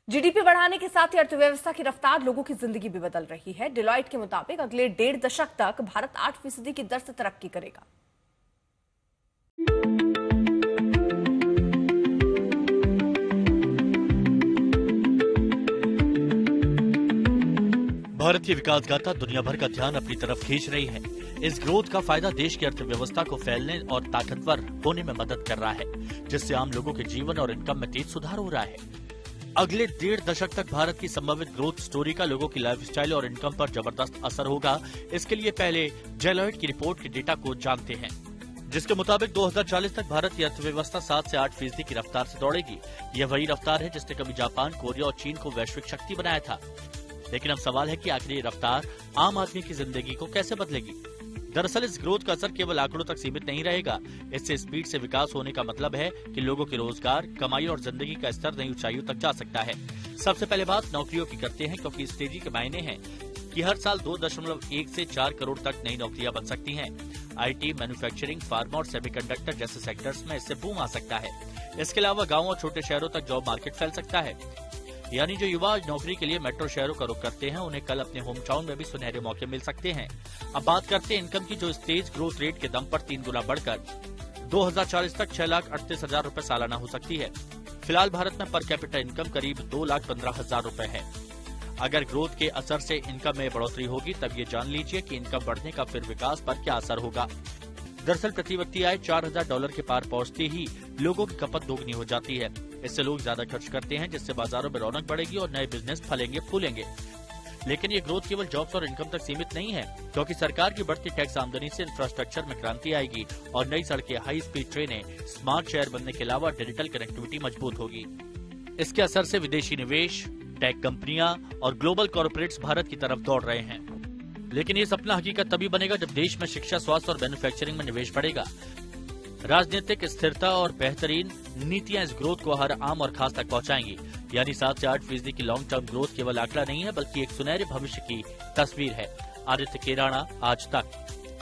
GDP बढ़ाने के साथ ही अर्थव्यवस्था की रफ्तार लोगों की जिंदगी भी बदल रही है। डिलॉयट के मुताबिक अगले 1.5 दशक तक भारत 8% की दर से तरक्की करेगा। भारत की विकास गाथा दुनिया भर का ध्यान अपनी तरफ खींच रही है। इस ग्रोथ का फायदा देश की अर्थव्यवस्था को फैलने और ताकतवर होने में मदद कर रहा है, जिससे आम लोगों के जीवन और इनकम में तेज सुधार हो रहा है। अगले 1.5 दशक तक भारत की संभावित ग्रोथ स्टोरी का लोगों की लाइफस्टाइल और इनकम पर जबरदस्त असर होगा। इसके लिए पहले डेलॉयट की रिपोर्ट के डेटा को जानते हैं, जिसके मुताबिक 2040 तक भारत की अर्थव्यवस्था 7 से 8% की रफ्तार से दौड़ेगी। यह वही रफ्तार है जिसने कभी जापान, कोरिया और चीन को वैश्विक शक्ति बनाया था। लेकिन अब सवाल है कि आखिर ये रफ्तार आम आदमी की जिंदगी को कैसे बदलेगी। दरअसल इस ग्रोथ का असर केवल आंकड़ों तक सीमित नहीं रहेगा। इससे स्पीड से विकास होने का मतलब है कि लोगों के रोजगार, कमाई और जिंदगी का स्तर नई ऊंचाइयों तक जा सकता है। सबसे पहले बात नौकरियों की करते हैं, क्योंकि इस तेजी के मायने हैं कि हर साल 2.1 से 4 करोड़ तक नई नौकरियां बन सकती हैं। आईटी, मैन्युफैक्चरिंग, फार्मा और सेमीकंडक्टर जैसे सेक्टर्स में इससे बूम आ सकता है। इसके अलावा गाँव और छोटे शहरों तक जॉब मार्केट फैल सकता है। यानी जो युवा नौकरी के लिए मेट्रो शहरों का रुख करते हैं, उन्हें कल अपने होम टाउन में भी सुनहरे मौके मिल सकते हैं। अब बात करते हैं इनकम की, जो तेज ग्रोथ रेट के दम पर 3 गुना बढ़कर 2040 तक 6,38,000 रूपए सालाना हो सकती है। फिलहाल भारत में पर कैपिटा इनकम करीब 2,15,000 रूपए है। अगर ग्रोथ के असर से इनकम में बढ़ोतरी होगी, तब ये जान लीजिए कि इनकम बढ़ने का फिर विकास पर क्या असर होगा। दरअसल प्रति व्यक्ति आय $4,000 के पार पहुंचते ही लोगों की खपत दोगुनी हो जाती है। इससे लोग ज्यादा खर्च करते हैं, जिससे बाजारों में रौनक बढ़ेगी और नए बिजनेस फलेंगे फूलेंगे। लेकिन ये ग्रोथ केवल जॉब्स और इनकम तक सीमित नहीं है, क्योंकि सरकार की बढ़ती टैक्स आमदनी से इंफ्रास्ट्रक्चर में क्रांति आएगी और नई सड़कें, हाई स्पीड ट्रेनें, स्मार्ट शहर बनने के अलावा डिजिटल कनेक्टिविटी मजबूत होगी। इसके असर से विदेशी निवेश, टेक कंपनियां और ग्लोबल कॉर्पोरेट्स भारत की तरफ दौड़ रहे हैं। लेकिन ये सपना हकीकत तभी बनेगा जब देश में शिक्षा, स्वास्थ्य और मैन्युफैक्चरिंग में निवेश बढ़ेगा। राजनीतिक स्थिरता और बेहतरीन नीतियां इस ग्रोथ को हर आम और खास तक पहुंचाएंगी। यानी 7 से 8% की लॉन्ग टर्म ग्रोथ केवल आंकड़ा नहीं है, बल्कि एक सुनहरे भविष्य की तस्वीर है। आदित्य केराना, आज तक।